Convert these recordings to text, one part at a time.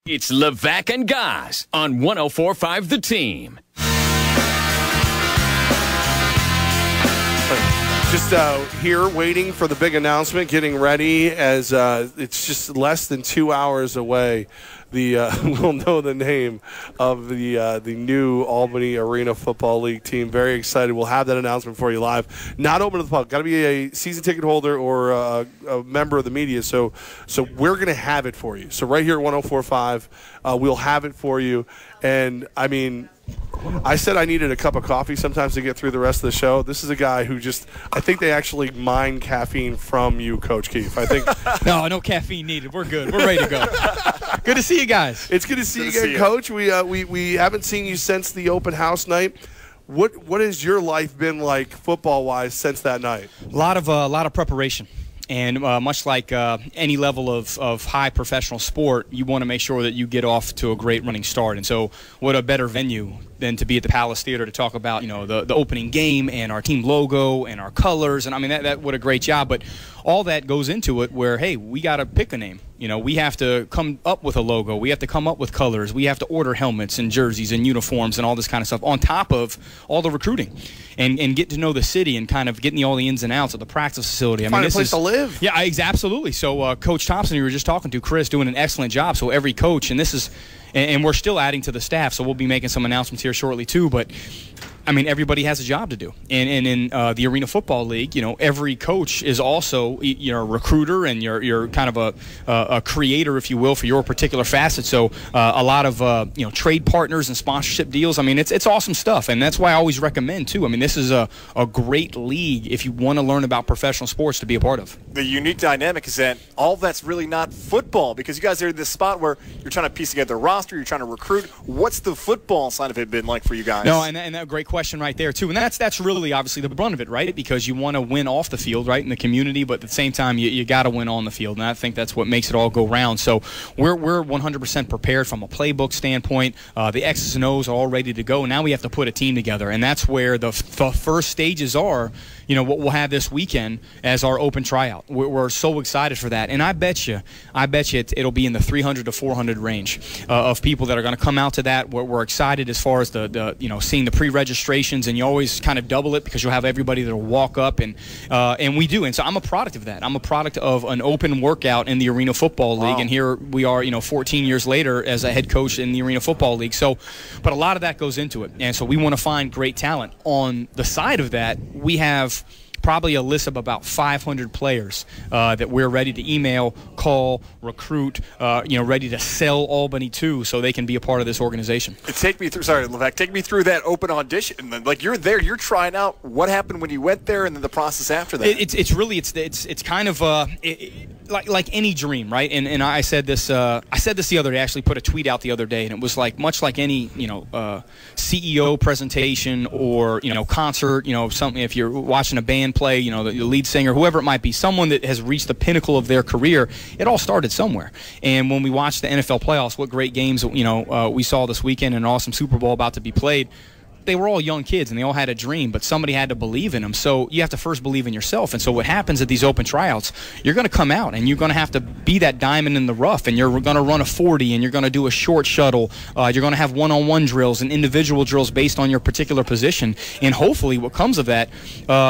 It's Levack and Goz on 104.5 The Team. Just here waiting for the big announcement, getting ready as it's just less than 2 hours away. We'll know the name of the new Albany Arena Football League team. Very excited. We'll have that announcement for you live. Not open to the public. Got to be a season ticket holder or a member of the media. So we're going to have it for you. So right here at 104.5, we'll have it for you. And, I mean, I said I needed a cup of coffee sometimes to get through the rest of the show. This is a guy who I think they actually mine caffeine from you, Coach Keefe. I think No caffeine needed. We're good. We're ready to go. Good to see you guys. It's good to see you again, Coach. We haven't seen you since the open house night. What has your life been like football-wise since that night? A lot of preparation. And much like any level of high professional sport, you want to make sure that you get off to a great running start. And so what a better venue than to be at the Palace Theater to talk about, the opening game and our team logo and our colors. And, I mean, that what a great job. But all that goes into it where, hey, we got to pick a name. We have to come up with a logo. We have to come up with colors. We have to order helmets and jerseys and uniforms and all this kind of stuff on top of all the recruiting and get to know the city and kind of getting all the ins and outs of the practice facility. Find a place to live. Yeah, absolutely. So Coach Thompson, you were just talking to, Chris, doing an excellent job. So every coach, and we're still adding to the staff, so we'll be making some announcements here shortly too, but I mean, everybody has a job to do. And in the Arena Football League, every coach is also a recruiter and you're kind of a creator, if you will, for your particular facet. So a lot of trade partners and sponsorship deals. I mean, it's awesome stuff, and that's why I always recommend too. I mean, this is a great league if you want to learn about professional sports to be a part of. The unique dynamic is that all that's really not football, because you guys are in this spot where you're trying to piece together a roster, you're trying to recruit. What's the football side of it been like for you guys? No, and that great question right there too, and that's really obviously the brunt of it, right? Because you want to win off the field, right, in the community, but at the same time you got to win on the field, and I think that's what makes it all go round. So we're 100% prepared from a playbook standpoint. The X's and O's are all ready to go. Now we have to put a team together, and that's where the first stages are. What we'll have this weekend as our open tryout. We're so excited for that, and I bet you it'll be in the 300 to 400 range of people that are going to come out to that. We're excited as far as the seeing the pre-registrations, and you always kind of double it because you'll have everybody that'll walk up, and we do. And so I'm a product of that. I'm a product of an open workout in the Arena Football League, and here we are, 14 years later as a head coach in the Arena Football League. So, but a lot of that goes into it, and so we want to find great talent. On the side of that, we have probably a list of about 500 players that we're ready to email, call, recruit, ready to sell Albany to, so they can be a part of this organization. Take me through that open audition. Like, you're there, you're trying out. What happened when you went there, and then the process after that? It's kind of like any dream, right? And I said this the other day. I actually put a tweet out the other day, and it was like much like any CEO presentation or concert, something. If you're watching a band play, the lead singer, whoever it might be, someone that has reached the pinnacle of their career, it all started somewhere. And when we watched the NFL playoffs, what great games we saw this weekend, and an awesome Super Bowl about to be played. They were all young kids, and they all had a dream, but somebody had to believe in them. So you have to first believe in yourself. And so what happens at these open tryouts, you're going to come out, and you're going to have to be that diamond in the rough, and you're going to run a 40, and you're going to do a short shuttle. You're going to have one-on-one drills and individual drills based on your particular position. And hopefully what comes of that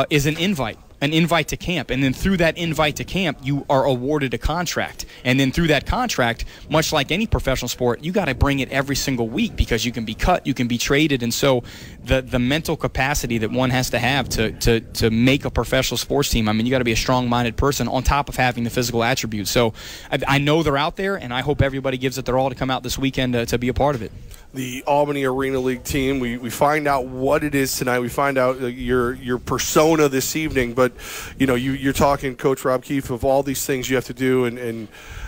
is an invite to camp, and then through that invite to camp, you are awarded a contract, and then through that contract, much like any professional sport, you got to bring it every single week because you can be cut, you can be traded, and so the mental capacity that one has to have to make a professional sports team. I mean, you got to be a strong-minded person on top of having the physical attributes. So I know they're out there, and I hope everybody gives it their all to come out this weekend to be a part of it. The Albany Arena League team, we find out what it is tonight. We find out your persona this evening, but you're talking, Coach Rob Keefe, of all these things you have to do, and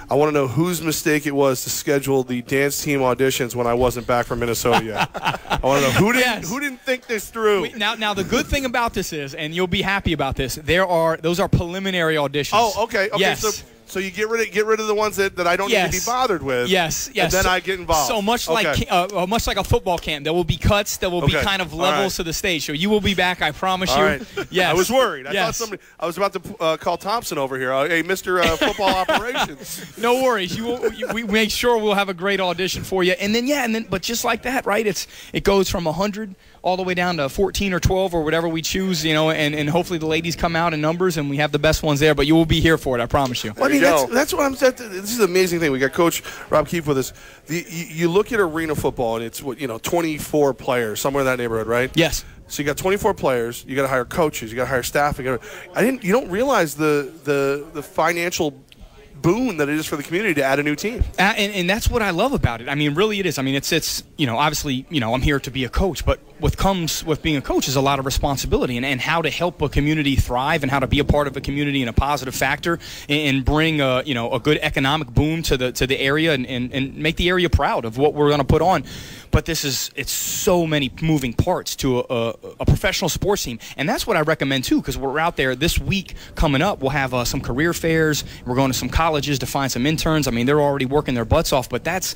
I want to know whose mistake it was to schedule the dance team auditions when I wasn't back from Minnesota yet. I want to know who didn't think this through. Now the good thing about this is, and you'll be happy about this, those are preliminary auditions. Oh, okay. Yes. So you get rid of the ones that I don't need to be bothered with. Yes. And then I get involved. So much like a football camp. There will be cuts. There will be kind of levels to the stage. So you will be back. I promise you. Right. Yes. I was worried. I thought I was about to call Thompson over here. Hey, Mr. Football Operations. No worries. We make sure we'll have a great audition for you. And then but just like that, right? It goes from 100 all the way down to 14 or 12 or whatever we choose, and hopefully the ladies come out in numbers and we have the best ones there. But you will be here for it. I promise you. Well, I mean, that's what I'm saying. This is an amazing thing. We got Coach Rob Keefe with us. You look at arena football, and it's 24 players, somewhere in that neighborhood, right? Yes. So you got 24 players. You got to hire coaches. You got to hire staff. You don't realize the financial boon that it is for the community to add a new team. And that's what I love about it. I mean, really it is. I mean, it's obviously, I'm here to be a coach, but what comes with being a coach is a lot of responsibility and how to help a community thrive and how to be a part of a community and a positive factor and bring a good economic boom to the area and make the area proud of what we're going to put on. But it's so many moving parts to a professional sports team. And that's what I recommend, too, because we're out there this week coming up. We'll have some career fairs. We're going to some colleges to find some interns. I mean, they're already working their butts off, but that's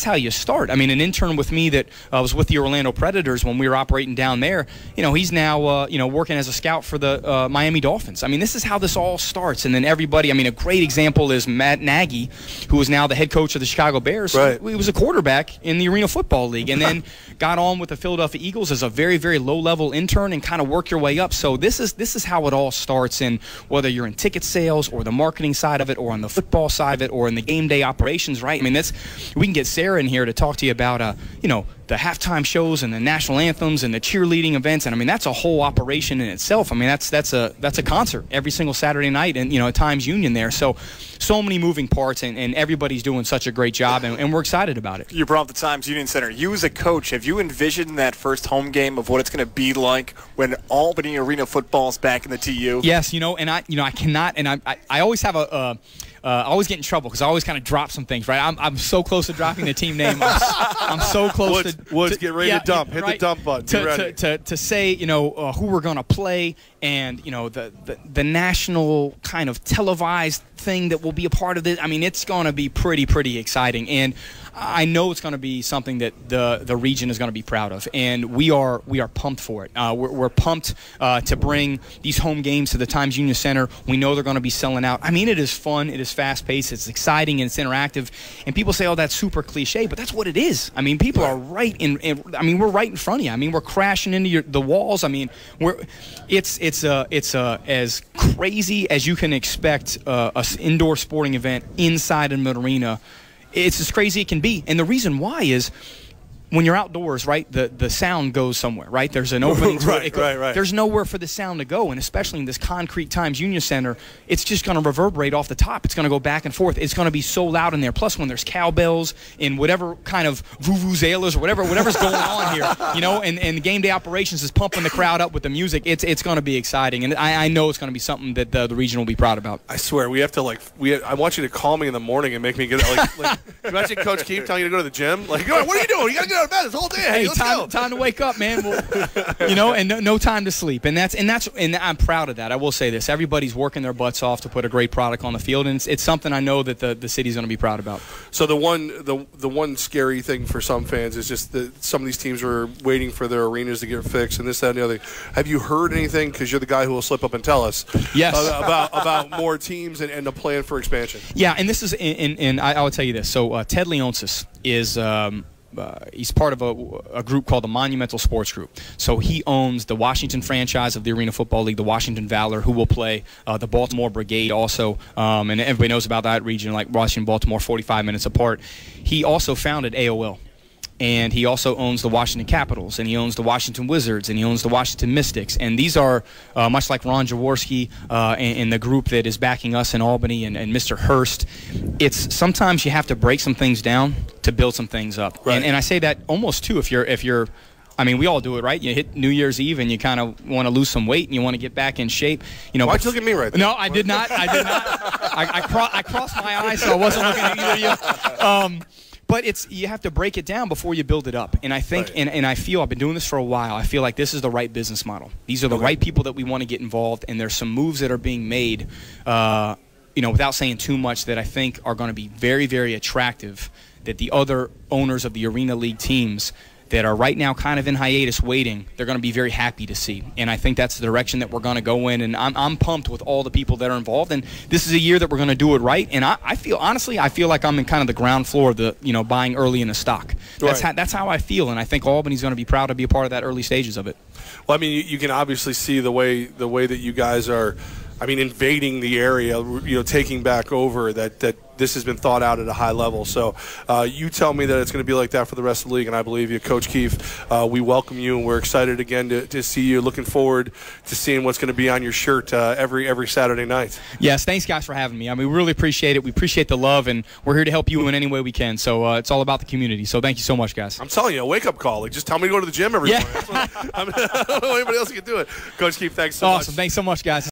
how you start. I mean, an intern with me that was with the Orlando Predators when we were operating down there, he's now, working as a scout for the Miami Dolphins. I mean, this is how this all starts. And then everybody, I mean, a great example is Matt Nagy, who is now the head coach of the Chicago Bears. Right. He was a quarterback in the Arena Football League. And then got on with the Philadelphia Eagles as a very, very low-level intern and kind of work your way up. So this is how it all starts. And whether you're in ticket sales or the marketing side of it or on the football side of it or in the game day operations, right? I mean, we can get Sarah in here to talk to you about, the halftime shows and the national anthems and the cheerleading events. And I mean, that's a whole operation in itself. I mean, that's a concert every single Saturday night and, at Times Union there. So many moving parts and everybody's doing such a great job and we're excited about it. You brought up the Times Union Center. You as a coach, have you envisioned that first home game of what it's going to be like when Albany Arena football is back in the TU? Yes, and I cannot, and I always have I always get in trouble because I always kind of drop some things, right? I'm so close to dropping the team name. I'm so close to get ready to dump. Hit the dump button. To say, who we're going to play and, the national kind of televised thing that will be a part of this. I mean, it's going to be pretty exciting. And I know it's going to be something that the region is going to be proud of, and we are pumped for it. We're pumped to bring these home games to the Times Union Center. We know they're going to be selling out. I mean, it is fun, it is fast-paced, it's exciting, and it's interactive. And people say, "Oh, that's super cliche," but that's what it is. I mean, people are right we're right in front of you. I mean, we're crashing into the walls. I mean, it's as crazy as you can expect an indoor sporting event inside an arena. It's as crazy as it can be. And the reason why is when you're outdoors, right, the sound goes somewhere, right? There's an opening to it. Right. There's nowhere for the sound to go, and especially in this concrete Times Union Center, it's just going to reverberate off the top. It's going to go back and forth. It's going to be so loud in there. Plus, when there's cowbells and whatever kind of vuvuzelas or whatever's going on here, and the game day operations is pumping the crowd up with the music, it's going to be exciting. And I know it's going to be something that the region will be proud about. I swear, we have to, I want you to call me in the morning and make me get, imagine Coach Keefe telling you to go to the gym. Like, what are you doing? You got to get out of bed this whole day. Hey, let's go. Time to wake up, man. And no time to sleep. And I'm proud of that. I will say this: everybody's working their butts off to put a great product on the field, and it's something I know that the city's going to be proud about. So the one scary thing for some fans is just that some of these teams are waiting for their arenas to get fixed, and this, that, and the other. Have you heard anything? Because you're the guy who will slip up and tell us. Yes. About more teams and the plan for expansion. Yeah, and this is, and I will tell you this. So Ted Leonsis is. He's part of a group called the Monumental Sports Group. So he owns the Washington franchise of the Arena Football League, the Washington Valor, who will play the Baltimore Brigade also. And everybody knows about that region, like Washington, Baltimore, 45 minutes apart. He also founded AOL. And he also owns the Washington Capitals, and he owns the Washington Wizards, and he owns the Washington Mystics. And these are, much like Ron Jaworski and the group that is backing us in Albany and Mr. Hurst, it's sometimes you have to break some things down to build some things up. Right. And I say that almost, too, if you're I mean, we all do it, right? You hit New Year's Eve and you kind of want to lose some weight and you want to get back in shape. Why'd you look at me right there? No, I did not. I crossed my eyes, so I wasn't looking at either of you. But you have to break it down before you build it up. And I think, right. and I feel, I've been doing this for a while, I feel like this is the right business model. These are the right people that we want to get involved, and there's some moves that are being made without saying too much, that I think are going to be very, very attractive, that the other owners of the Arena League teams that are right now kind of in hiatus waiting, they're going to be very happy to see. And I think that's the direction that we're going to go in. And I'm pumped with all the people that are involved. And this is a year that we're going to do it right. And I feel like I'm in kind of the ground floor of the, buying early in the stock. That's how I feel. And I think Albany's going to be proud to be a part of that early stages of it. Well, I mean, you can obviously see the way that you guys are, invading the area, taking back over, that this has been thought out at a high level. So you tell me that it's going to be like that for the rest of the league, and I believe you. Coach Keefe, we welcome you, and we're excited again to see you. Looking forward to seeing what's going to be on your shirt every Saturday night. Yes, thanks, guys, for having me. We really appreciate it. We appreciate the love, and we're here to help you in any way we can. So it's all about the community. So thank you so much, guys. I'm telling you, a wake-up call. Just tell me to go to the gym every morning. I don't know anybody else who can do it. Coach Keefe, thanks so much. Awesome. Thanks so much, guys.